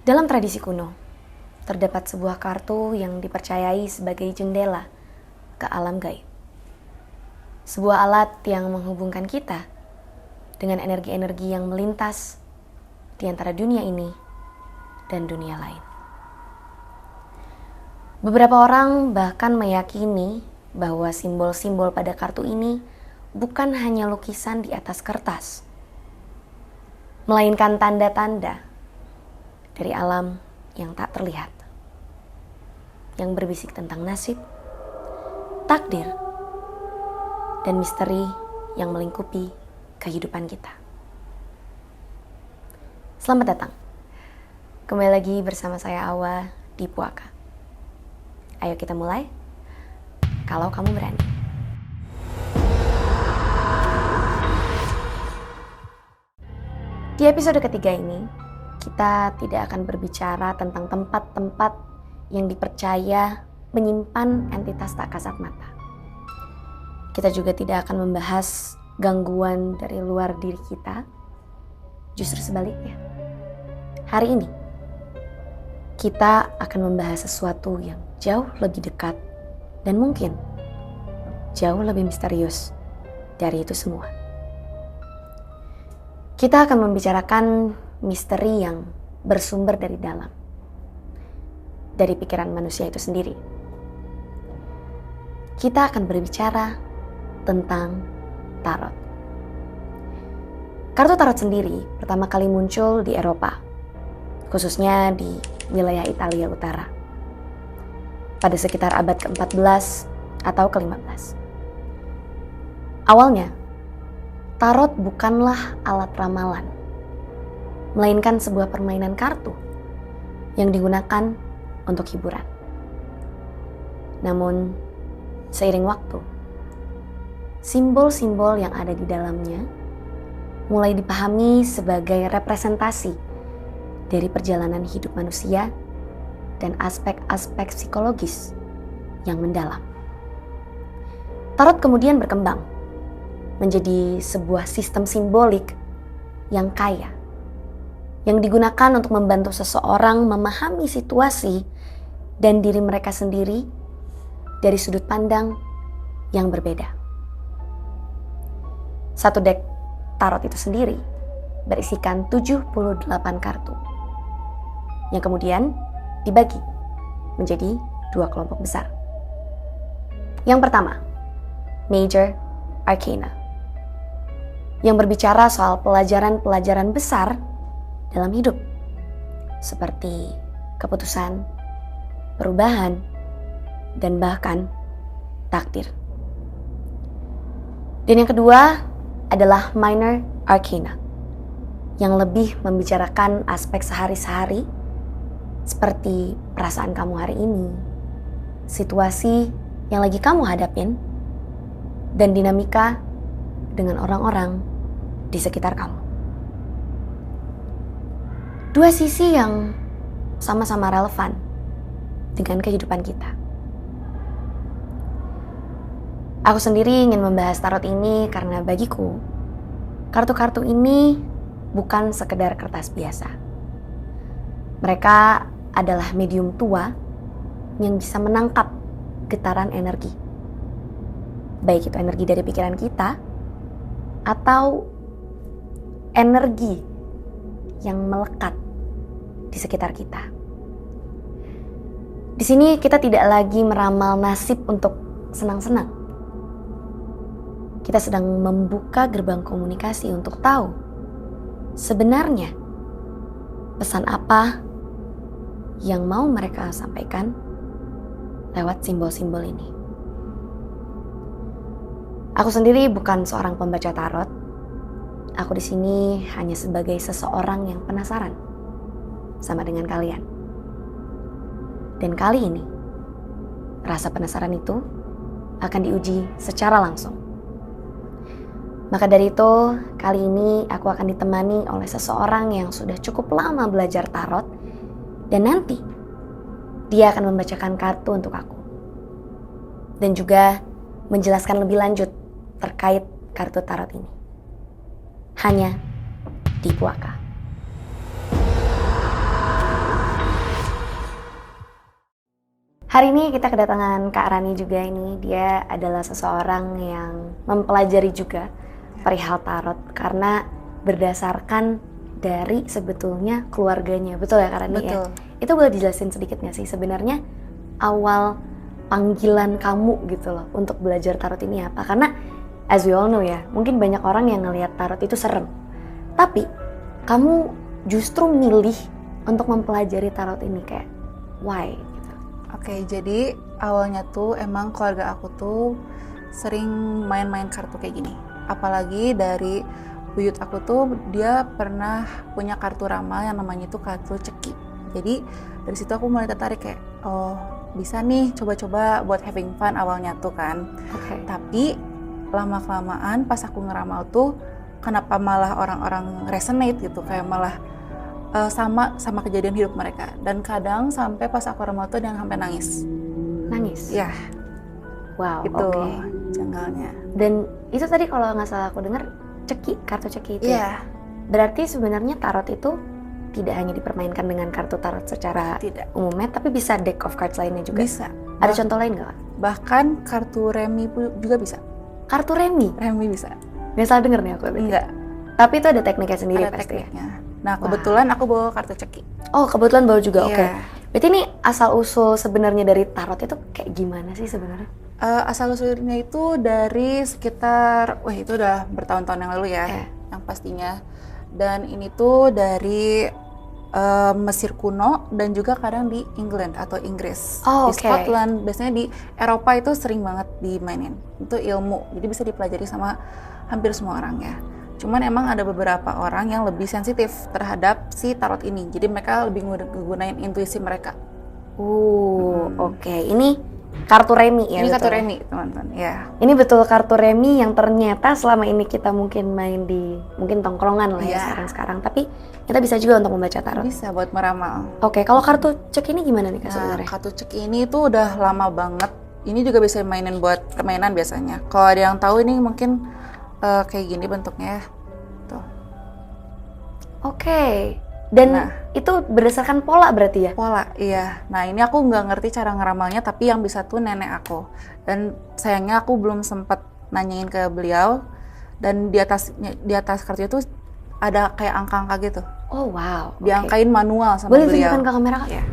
Dalam tradisi kuno, terdapat sebuah kartu yang dipercayai sebagai jendela ke alam gaib. Sebuah alat yang menghubungkan kita dengan energi-energi yang melintas di antara dunia ini dan dunia lain. Beberapa orang bahkan meyakini bahwa simbol-simbol pada kartu ini bukan hanya lukisan di atas kertas, melainkan tanda-tanda dari alam yang tak terlihat, yang berbisik tentang nasib, takdir, dan misteri yang melingkupi kehidupan kita. Selamat datang. Kembali lagi bersama saya Awa di Puaka. Ayo kita mulai. Kalau kamu berani. Di episode ketiga ini, kita tidak akan berbicara tentang tempat-tempat yang dipercaya menyimpan entitas tak kasat mata. Kita juga tidak akan membahas gangguan dari luar diri kita. Justru sebaliknya. Hari ini, kita akan membahas sesuatu yang jauh lebih dekat dan mungkin jauh lebih misterius dari itu semua. Kita akan membicarakan misteri yang bersumber dari dalam, dari pikiran manusia itu sendiri. Kita akan berbicara tentang tarot. Kartu tarot sendiri pertama kali muncul di Eropa, khususnya di wilayah Italia Utara, pada sekitar abad ke-14 atau ke-15. Awalnya, tarot bukanlah alat ramalan, melainkan sebuah permainan kartu yang digunakan untuk hiburan. Namun, seiring waktu, simbol-simbol yang ada di dalamnya mulai dipahami sebagai representasi dari perjalanan hidup manusia dan aspek-aspek psikologis yang mendalam. Tarot kemudian berkembang menjadi sebuah sistem simbolik yang kaya, yang digunakan untuk membantu seseorang memahami situasi dan diri mereka sendiri dari sudut pandang yang berbeda. Satu dek tarot itu sendiri berisikan 78 kartu, yang kemudian dibagi menjadi 2 kelompok besar. Yang pertama, Major Arcana, yang berbicara soal pelajaran-pelajaran besar dalam hidup, seperti keputusan, perubahan, dan bahkan takdir. Dan yang kedua adalah Minor Arcana, yang lebih membicarakan aspek sehari-hari seperti perasaan kamu hari ini, situasi yang lagi kamu hadapin, dan dinamika dengan orang-orang di sekitar kamu. Dua sisi yang sama-sama relevan dengan kehidupan kita. Aku sendiri ingin membahas tarot ini karena bagiku, kartu-kartu ini bukan sekedar kertas biasa. Mereka adalah medium tua yang bisa menangkap getaran energi. Baik itu energi dari pikiran kita atau energi yang melekat di sekitar kita. Di sini kita tidak lagi meramal nasib untuk senang-senang. Kita sedang membuka gerbang komunikasi untuk tahu sebenarnya pesan apa yang mau mereka sampaikan lewat simbol-simbol ini. Aku sendiri bukan seorang pembaca tarot. Aku di sini hanya sebagai seseorang yang penasaran sama dengan kalian. Dan kali ini, rasa penasaran itu akan diuji secara langsung. Maka dari itu, kali ini aku akan ditemani oleh seseorang yang sudah cukup lama belajar tarot, dan nanti dia akan membacakan kartu untuk aku. Dan juga menjelaskan lebih lanjut terkait kartu tarot ini. Hanya di Puaka. Hari ini kita kedatangan Kak Rani juga ini. Dia adalah seseorang yang mempelajari juga perihal tarot karena berdasarkan dari sebetulnya keluarganya. Betul ya Kak Rani? Betul. Ya? Itu boleh dijelasin sedikit nggak sih sebenarnya awal panggilan kamu gitu loh untuk belajar tarot ini apa? Karena as we all know ya, mungkin banyak orang yang ngelihat tarot itu serem. Tapi kamu justru milih untuk mempelajari tarot ini, kayak why? Oke, jadi awalnya tuh emang keluarga aku tuh sering main-main kartu kayak gini. Apalagi dari buyut aku tuh dia pernah punya kartu ramal yang namanya tuh kartu ceki. Jadi dari situ aku mulai tertarik kayak, oh bisa nih coba-coba buat having fun awalnya tuh kan. Oke. Tapi lama-kelamaan pas aku ngeramal tuh kenapa malah orang-orang resonate gitu, kayak malah sama kejadian hidup mereka. Dan kadang sampai pas aku ramal tuh dia sampai nangis. Nangis? Ya, Wow, itu oke. janggalnya. Dan itu tadi kalau nggak salah aku dengar ceki, kartu ceki itu ya? Iya, Berarti sebenarnya tarot itu tidak hanya dipermainkan dengan kartu tarot secara tidak. umumnya, tapi bisa deck of cards lainnya juga? Bisa. Ada contoh lain nggak Kak? Bahkan kartu remi juga bisa. Kartu remi? Remi bisa. Nggak salah denger nih aku berarti? Enggak, Tapi itu ada tekniknya sendiri ada pasti ya? tekniknya. Nah, kebetulan aku bawa kartu ceki. Oh, kebetulan baru juga, oke. Iya. Berarti ini asal-usul sebenarnya dari tarot itu kayak gimana sih sebenarnya? Asal-usulnya itu dari sekitar, wah itu udah bertahun-tahun yang lalu ya, Iya. yang pastinya. Dan ini tuh dari Mesir kuno dan juga kadang di England atau Inggris. Oh, Di oke. Scotland, biasanya di Eropa itu sering banget dimainin. Itu ilmu, jadi bisa dipelajari sama hampir semua orang ya. Cuman emang ada beberapa orang yang lebih sensitif terhadap si tarot ini. Jadi mereka lebih gunain intuisi mereka. Oke. Ini kartu remi ya? Ini betul kartu ya? remi, teman-teman. Ya. Ini betul kartu remi yang ternyata selama ini kita mungkin main di mungkin tongkrongan lah ya Iya. sekarang-sekarang. Tapi kita bisa juga untuk membaca tarot. Bisa buat meramal. Oke, kalau kartu cek ini gimana nih Kak Nah, sebenarnya? kartu cek ini tuh udah lama banget. Ini juga bisa mainin buat permainan biasanya. Kalau ada yang tahu ini mungkin kayak gini bentuknya. Tuh. Oke. Dan Nah. itu berdasarkan pola berarti ya? Pola, iya. Nah, ini aku nggak ngerti cara ngeramalnya, tapi yang bisa tuh nenek aku. Dan sayangnya aku belum sempat nanyain ke beliau. Dan di atas kartu itu ada kayak angka-angka gitu. Oh wow. oke. Diangkain manual sama Boleh beliau. tunjukkan ke kamera Kak? Ya.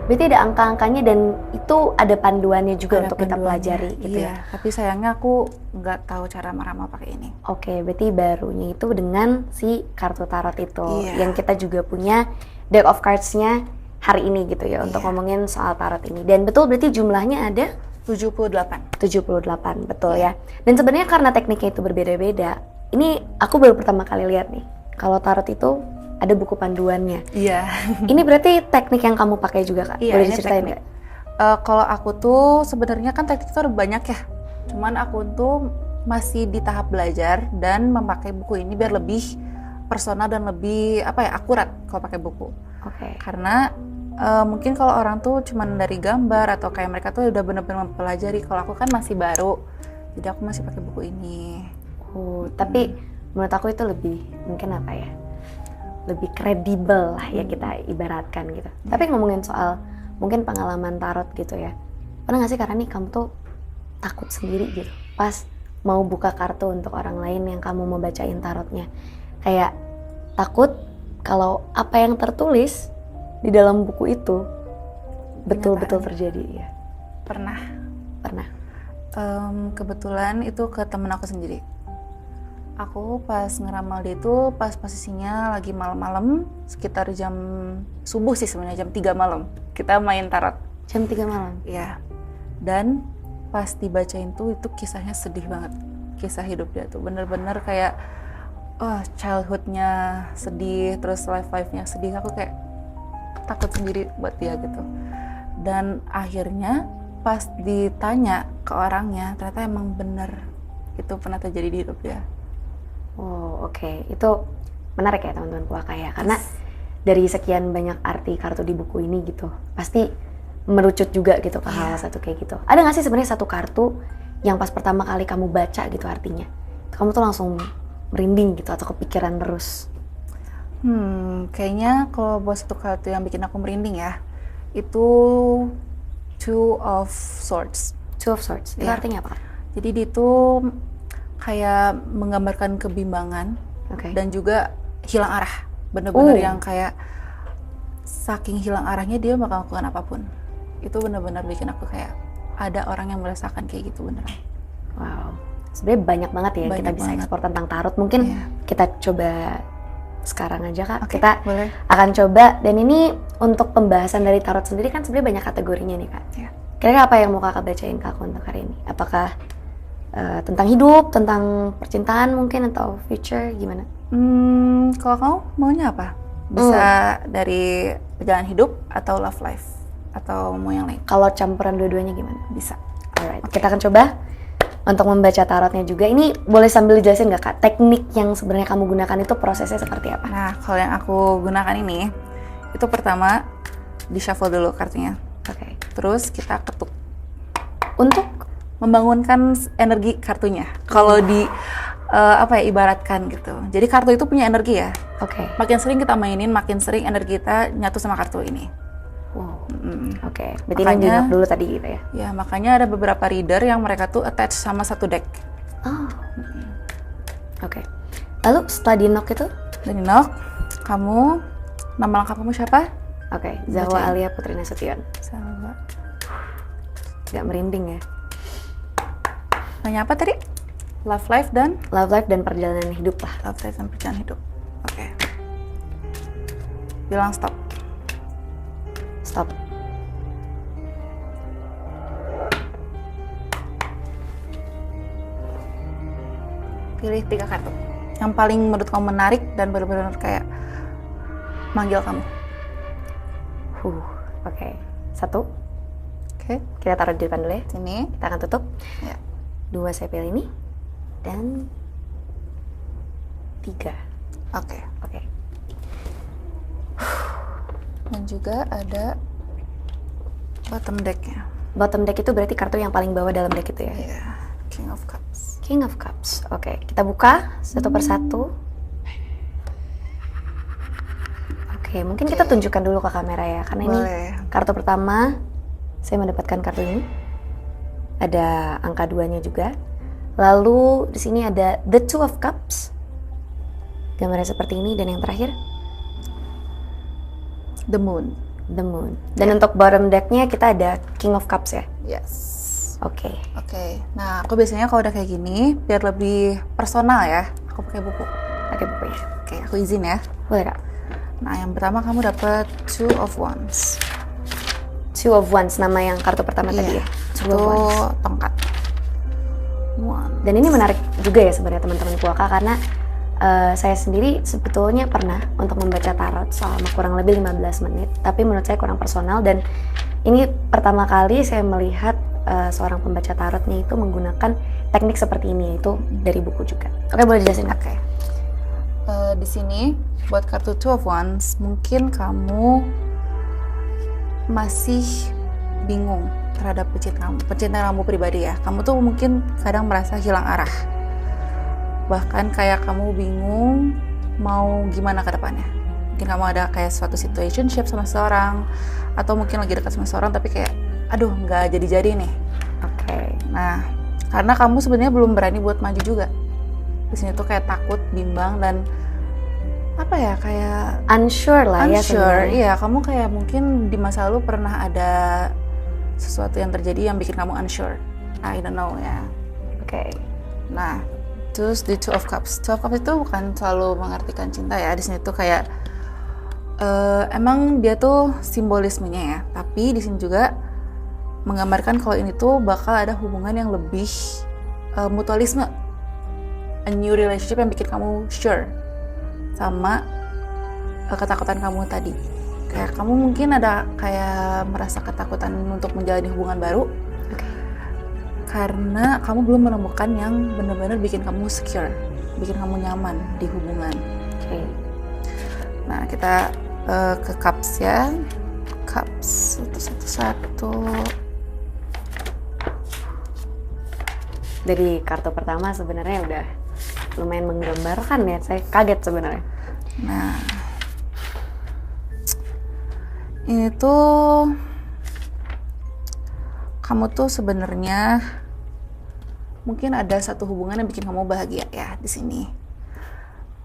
Berarti ada angka-angkanya dan itu ada panduannya juga Ada untuk kita panduannya, pelajari gitu iya. ya? Tapi sayangnya aku nggak tahu cara meramal pakai ini. Oke, berarti barunya itu dengan si kartu tarot itu Iya. yang kita juga punya deck of cards-nya hari ini gitu ya untuk Iya. ngomongin soal tarot ini. Dan betul berarti jumlahnya ada 78. 78, betul ya. Dan sebenarnya karena tekniknya itu berbeda-beda, ini aku baru pertama kali lihat nih. Kalau tarot itu ada buku panduannya. Iya. Ini berarti teknik yang kamu pakai juga Kak? Iya, Boleh ini diceritain teknik. nggak? Kalau aku tuh sebenarnya kan teknik itu ada banyak ya. Cuman aku tuh masih di tahap belajar dan memakai buku ini biar lebih personal dan lebih akurat kalau pakai buku. Oke. Karena mungkin kalau orang tuh cuman dari gambar atau kayak mereka tuh udah bener-bener mempelajari. Kalau aku kan masih baru, jadi aku masih pakai buku ini. Tapi menurut aku itu lebih mungkin lebih kredibel lah ya kita ibaratkan gitu. Tapi ngomongin soal mungkin pengalaman tarot gitu ya. Pernah nggak sih karena nih kamu tuh takut sendiri gitu pas mau buka kartu untuk orang lain yang kamu mau bacain tarotnya? Kayak takut kalau apa yang tertulis di dalam buku itu betul-betul terjadi ya. Pernah. Kebetulan itu ke temen aku sendiri. Aku pas ngeramal dia itu pas posisinya lagi malam-malam, sekitar jam subuh sih sebenarnya, jam 3 malam. Kita main tarot. Jam 3 malam? Iya. Dan pas dibacain tuh itu kisahnya sedih banget. Kisah hidup dia tuh bener-bener kayak childhood-nya sedih, terus life-nya sedih. Aku kayak takut sendiri buat dia gitu. Dan akhirnya pas ditanya ke orangnya, ternyata emang bener itu pernah terjadi di hidup dia. Oh oke. Itu menarik ya teman-teman Puaka ya, karena dari sekian banyak arti kartu di buku ini gitu, pasti merucut juga gitu ke hal satu kayak gitu. Ada nggak sih sebenarnya satu kartu yang pas pertama kali kamu baca gitu artinya, kamu tuh langsung merinding gitu atau kepikiran terus? Kayaknya kalau buat satu kartu yang bikin aku merinding ya, itu Two of Swords. Two of Swords. Itu Iya. artinya apa? Jadi dia itu kayak menggambarkan kebimbangan Oke. dan juga hilang arah. Bener-bener Oh. yang kayak saking hilang arahnya dia bakal melakukan apapun. Itu bener-bener bikin aku kayak ada orang yang merasakan kayak gitu beneran. Wow. Sebenarnya banyak banget ya yang kita Banyak bisa banget. eksplor tentang tarot. Mungkin Iya. kita coba sekarang aja Kak. Oke, Kita boleh. akan coba, dan ini untuk pembahasan dari tarot sendiri kan sebenarnya banyak kategorinya nih Kak. Iya. Kira-kira apa yang mau Kakak bacain ke aku untuk hari ini? Apakah tentang hidup, tentang percintaan mungkin, atau future, gimana? Kalau kamu maunya apa? Bisa dari perjalanan hidup atau love life atau mau yang lain? Kalau campuran dua-duanya gimana? Bisa. Alright, kita akan coba untuk membaca tarotnya juga. Ini boleh sambil jelasin nggak Kak? Teknik yang sebenarnya kamu gunakan itu prosesnya seperti apa? Nah, kalau yang aku gunakan ini, itu pertama di shuffle dulu kartunya. Oke. Terus kita ketuk. Untuk Membangunkan energi kartunya. Kalau di ibaratkan gitu. Jadi kartu itu punya energi ya. oke. Makin sering kita mainin, makin sering energi kita nyatu sama kartu ini. Wow. Mm. Oke. Berarti ini Makanya- diunjuk dulu tadi gitu ya? Ya, makanya ada beberapa reader yang mereka tuh attach sama satu deck. Oh. Oke. Lalu setelah di knock itu? Dan Nok, kamu, nama lengkap kamu siapa? Oke. Zahwa Bacain. Alia Putri Nasution. Sama. Gak merinding ya? Nanya apa tadi? Love life dan Love life dan perjalanan hidup lah. love life dan perjalanan hidup. Oke. Bilang stop. Stop. Pilih 3 kartu. Yang paling menurut kamu menarik dan benar-benar kayak manggil kamu. Oke. Satu. Oke. Kita taruh di depan dulu ya. Sini. Kita akan tutup. Ya. 2 saya pilih ini. Dan 3. Oke. Oke. Dan juga ada bottom deck-nya. Bottom deck itu berarti kartu yang paling bawah dalam deck itu ya? Iya. King of Cups. King of Cups. Oke, kita buka satu persatu. Oke, mungkin kita tunjukkan dulu ke kamera ya, karena ini Boleh. kartu pertama. Saya mendapatkan kartu ini. Ada angka 2-nya juga. Lalu di sini ada The Two of Cups. Gambarnya seperti ini, dan yang terakhir The Moon. The Moon. Dan untuk bottom deck-nya kita ada King of Cups ya. Yes. Oke. Oke. Nah, aku biasanya kalau udah kayak gini, biar lebih personal ya, aku pakai buku. Pakai bukunya. Oke, aku izin ya. Boleh Kak? Nah, yang pertama kamu dapat Two of Wands. Two of Wands, nama yang kartu pertama tadi ya. Two Itu of Wands. tongkat. One. Dan ini menarik juga ya sebenarnya teman-teman Puaka, karena saya sendiri sebetulnya pernah untuk membaca tarot selama kurang lebih 15 menit, tapi menurut saya kurang personal, dan ini pertama kali saya melihat seorang pembaca tarotnya itu menggunakan teknik seperti ini, yaitu dari buku juga. Oke, boleh dijelasin Kak? Oke. Di sini buat kartu Two of Wands, mungkin kamu masih bingung terhadap percintaan kamu pribadi ya. Kamu tuh mungkin kadang merasa hilang arah. Bahkan kayak kamu bingung mau gimana ke depannya. Mungkin kamu ada kayak suatu situationship sama seseorang, atau mungkin lagi dekat sama seseorang tapi kayak aduh nggak jadi-jadi nih. Oke. Nah, karena kamu sebenarnya belum berani buat maju juga. Di sini tuh kayak takut, bimbang, dan apa ya, kayak Unsure lah ya unsure. sebenarnya. Iya, kamu kayak mungkin di masa lalu pernah ada sesuatu yang terjadi yang bikin kamu unsure. I don't know ya. Oke. Nah, terus di Two of Cups. Two of Cups itu bukan selalu mengartikan cinta ya. Di sini tuh kayak emang dia tuh simbolismenya ya. Tapi di sini juga menggambarkan kalau ini tuh bakal ada hubungan yang lebih mutualisme. A new relationship yang bikin kamu sure sama ketakutan kamu tadi. Kayak kamu mungkin ada kayak merasa ketakutan untuk menjalani hubungan baru. Oke. Karena kamu belum menemukan yang benar-benar bikin kamu secure, bikin kamu nyaman di hubungan. Oke. Nah, kita ke cups ya. Cups satu-satu. Dari kartu pertama sebenarnya udah lumayan menggambarkan ya. Saya kaget sebenarnya. Nah, ini tuh kamu tuh sebenarnya mungkin ada satu hubungan yang bikin kamu bahagia ya di sini.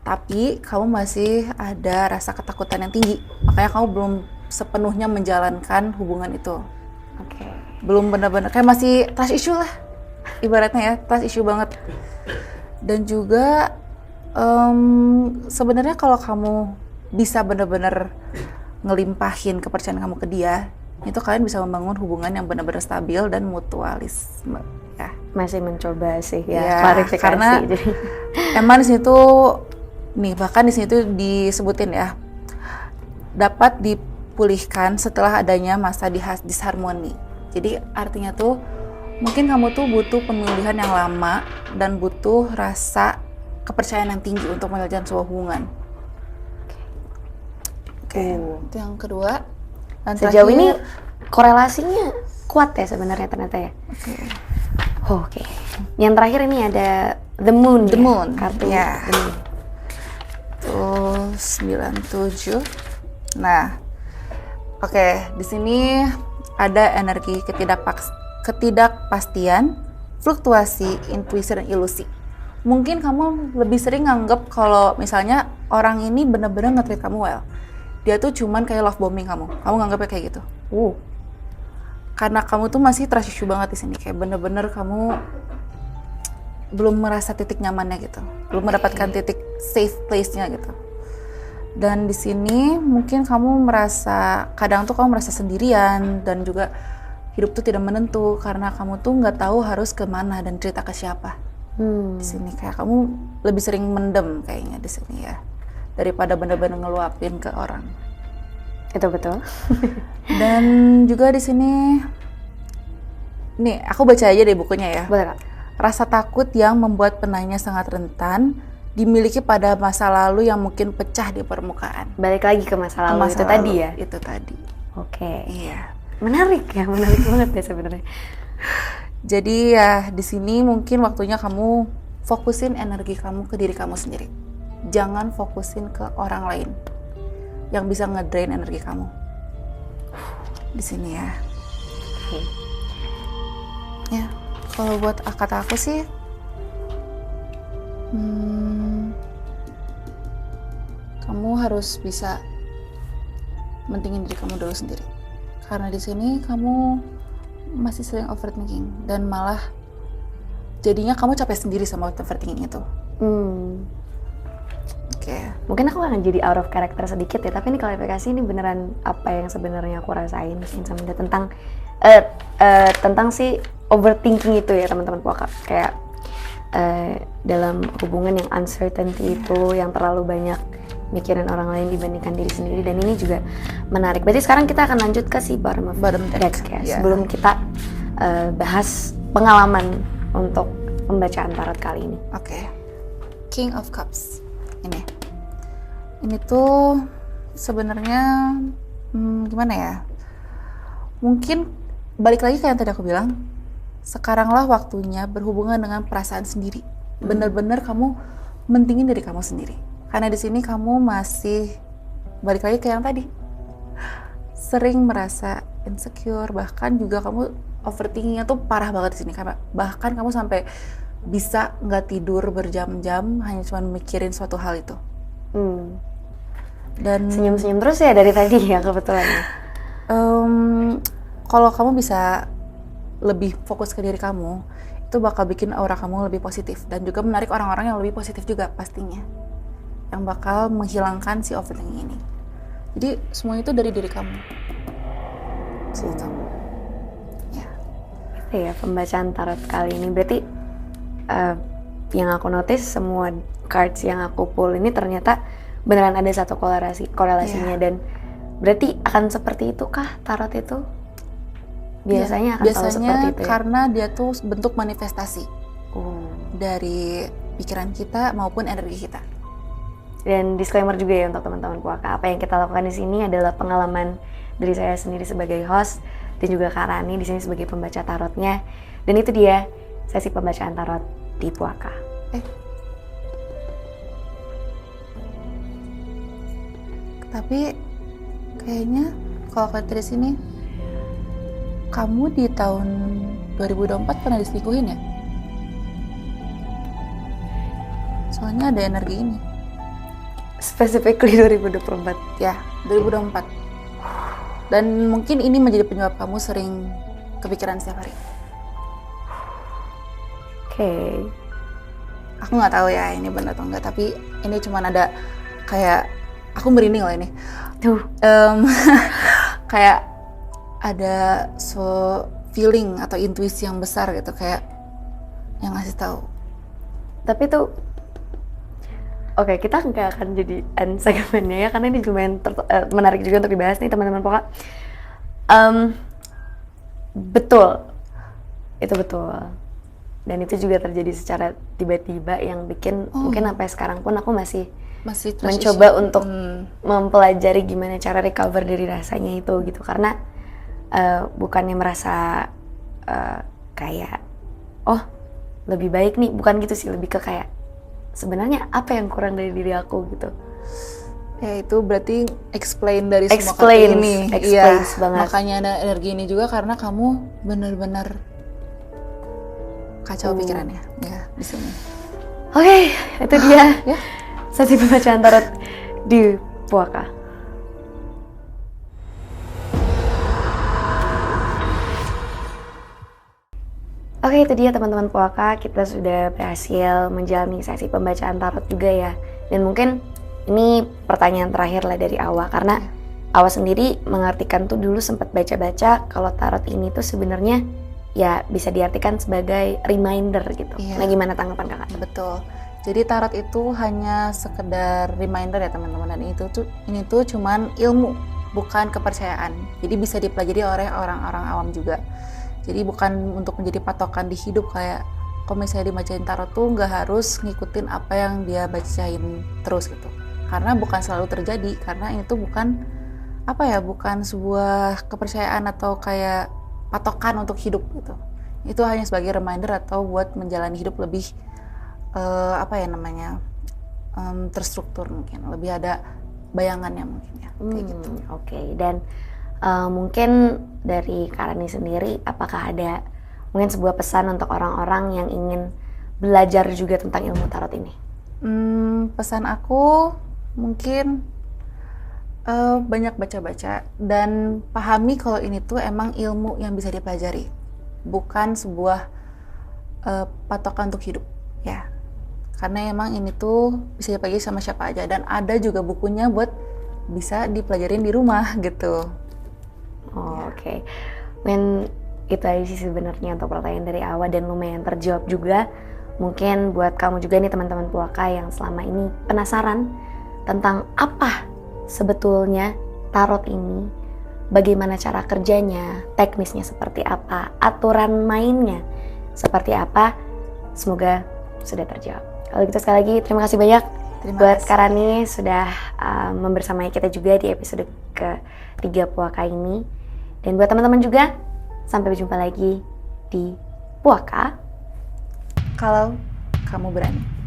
Tapi kamu masih ada rasa ketakutan yang tinggi. Makanya kamu belum sepenuhnya menjalankan hubungan itu. Oke. Belum benar-benar, kayak masih trust issue lah. Ibaratnya ya, trust issue banget. Dan juga sebenarnya kalau kamu bisa benar-benar ngelimpahin kepercayaan kamu ke dia, itu kalian bisa membangun hubungan yang benar-benar stabil dan mutualisme ya. Masih mencoba sih ya, Ya, klarifikasi. karena Jadi emang di sini tuh nih, bahkan di sini tuh disebutin ya, dapat dipulihkan setelah adanya masa disharmoni. Jadi artinya tuh mungkin kamu tuh butuh pemilihan yang lama dan butuh rasa kepercayaan yang tinggi untuk menjalin sebuah hubungan. Oke, itu yang kedua. Dan sejauh terakhir- ini korelasinya kuat ya sebenarnya ternyata ya. Oke. Oke. Yang terakhir ini ada The Moon. The ya? Moon, Kartu ya. The Moon. Tuh 97. Nah, oke, di sini ada energi ketidakpastian, fluktuasi, intuisi dan ilusi. Mungkin kamu lebih sering nganggep kalau misalnya orang ini bener-bener nge-treat kamu well. Dia tuh cuman kayak love bombing kamu. Kamu nganggepnya kayak gitu. Karena kamu tuh masih trust issue banget di sini, kayak bener-bener kamu belum merasa titik nyamannya gitu, belum mendapatkan titik safe place-nya gitu. Dan di sini mungkin kamu merasa, kadang tuh kamu merasa sendirian dan juga hidup tuh tidak menentu karena kamu tuh nggak tahu harus kemana dan cerita ke siapa. Di sini kayak kamu lebih sering mendem kayaknya di sini ya, daripada bener-bener ngeluapin ke orang. Itu betul. Dan juga di sini, nih aku baca aja deh bukunya ya. Boleh Kak? Rasa takut yang membuat penanya sangat rentan dimiliki pada masa lalu yang mungkin pecah di permukaan. Balik lagi ke masa lalu Masa itu lalu, tadi ya. Itu tadi. Oke. Iya. Menarik ya, menarik banget ya sebenarnya. Jadi ya di sini mungkin waktunya kamu fokusin energi kamu ke diri kamu sendiri. Jangan fokusin ke orang lain yang bisa ngedrain energi kamu. Di sini ya. Oke. Ya, kalau buat kata aku sih, kamu harus bisa mentingin diri kamu dulu sendiri. Karena di sini kamu masih sering overthinking dan malah jadinya kamu capek sendiri sama overthinking itu. Oke. Mungkin aku akan jadi out of character sedikit ya, tapi ini klarifikasi ini beneran apa yang sebenarnya aku rasain sama dia tentang si overthinking itu ya teman-teman Puaka. Kayak dalam hubungan yang uncertainty itu, yang terlalu banyak mikirin orang lain dibandingkan diri sendiri. Dan ini juga menarik. Berarti sekarang kita akan lanjut ke si bottom deck ya. Yeah. Sebelum kita bahas pengalaman untuk pembacaan tarot kali ini. Oke. King of Cups. Ini tuh sebenarnya gimana ya? Mungkin balik lagi kayak yang tadi aku bilang, sekaranglah waktunya berhubungan dengan perasaan sendiri. Bener-bener kamu mentingin diri kamu sendiri. Karena di sini kamu masih balik lagi kayak yang tadi, sering merasa insecure, bahkan juga kamu overthinkingnya tuh parah banget di sini. Bahkan kamu sampai bisa nggak tidur berjam-jam hanya cuma mikirin suatu hal itu. Dan Senyum-senyum terus ya dari tadi ya kebetulan. kalau kamu bisa lebih fokus ke diri kamu, itu bakal bikin aura kamu lebih positif dan juga menarik orang-orang yang lebih positif juga pastinya, yang bakal menghilangkan si overthinking ini. Jadi semua itu dari diri kamu. Gitu. Ya. Itu ya pembacaan tarot kali ini. Berarti yang aku notice semua cards yang aku pull ini ternyata beneran ada satu korelasinya. Dan berarti akan seperti itu kah tarot itu? Biasanya akan selalu seperti itu ya? Karena dia tuh bentuk manifestasi dari pikiran kita maupun energi kita. Dan disclaimer juga ya untuk teman-teman Puaka, apa yang kita lakukan di sini adalah pengalaman dari saya sendiri sebagai host dan juga Kak Rani di sini sebagai pembaca tarotnya. Dan itu dia sesi pembacaan tarot di Puaka. Tapi kayaknya kalau aku lihat dari sini kamu di tahun 2024 pernah diselingkuhin ya? Soalnya ada energi ini. Specifically 2024. Ya, 2024. Dan mungkin ini menjadi penyebab kamu sering kepikiran setiap hari. Oke. Aku nggak tahu ya ini benar atau enggak, tapi ini cuman ada kayak aku merinding loh ini. Tuh. Kayak ada feeling atau intuisi yang besar gitu, kayak yang ngasih tahu. Tapi tuh, oke, kita nggak akan jadi end segmennya ya, karena ini lumayan menarik juga untuk dibahas nih teman-teman Poka. Betul, itu betul. Dan itu juga terjadi secara tiba-tiba yang bikin mungkin sampai sekarang pun aku masih mencoba untuk mempelajari gimana cara recover dari rasanya itu gitu. Karena bukannya merasa kayak lebih baik nih, bukan gitu sih, lebih ke kayak sebenarnya apa yang kurang dari diri aku gitu. Ya itu berarti explain dari semua kata ini. Iya, banget. Makanya ada energi ini juga karena kamu benar-benar kacau pikirannya ya di sini. Oke, itu dia Ya. sesi pembacaan tarot di Puaka. Oke, itu dia teman-teman Puaka, kita sudah berhasil menjalani sesi pembacaan tarot juga ya. Dan mungkin ini pertanyaan terakhir lah dari Awa, karena Awa sendiri mengartikan tuh dulu sempat baca-baca kalau tarot ini tuh sebenarnya ya bisa diartikan sebagai reminder gitu. Iya. Nah, gimana tanggapan kakak? Betul. Jadi tarot itu hanya sekedar reminder ya teman-teman, dan ini tuh cuman ilmu, bukan kepercayaan. Jadi bisa dipelajari oleh orang-orang awam juga. Jadi bukan untuk menjadi patokan di hidup, kayak kalau misalnya dibacain tarot tuh nggak harus ngikutin apa yang dia bacain terus gitu. Karena bukan selalu terjadi, karena ini tuh bukan bukan sebuah kepercayaan atau kayak patokan untuk hidup gitu. Itu hanya sebagai reminder atau buat menjalani hidup lebih terstruktur mungkin, lebih ada bayangannya mungkin ya, kayak gitu. Oke. Dan mungkin dari Karani sendiri, apakah ada mungkin sebuah pesan untuk orang-orang yang ingin belajar juga tentang ilmu tarot ini? Pesan aku mungkin banyak baca-baca dan pahami kalau ini tuh emang ilmu yang bisa dipelajari, bukan sebuah patokan untuk hidup ya. Karena emang ini tuh bisa dipelajari sama siapa aja, dan ada juga bukunya buat bisa dipelajarin di rumah gitu. Oke. Mungkin itu aja sih sebenarnya untuk pertanyaan dari Awa, dan lumayan terjawab juga. Mungkin buat kamu juga nih teman-teman Puaka yang selama ini penasaran tentang apa sebetulnya tarot ini, bagaimana cara kerjanya, teknisnya seperti apa, aturan mainnya seperti apa, semoga sudah terjawab. Kalau gitu sekali lagi terima kasih banyak buat Karani sudah membersamai kita juga di episode ke-3 Puaka ini. Dan buat teman-teman juga, sampai berjumpa lagi di Puaka Kalau kamu berani.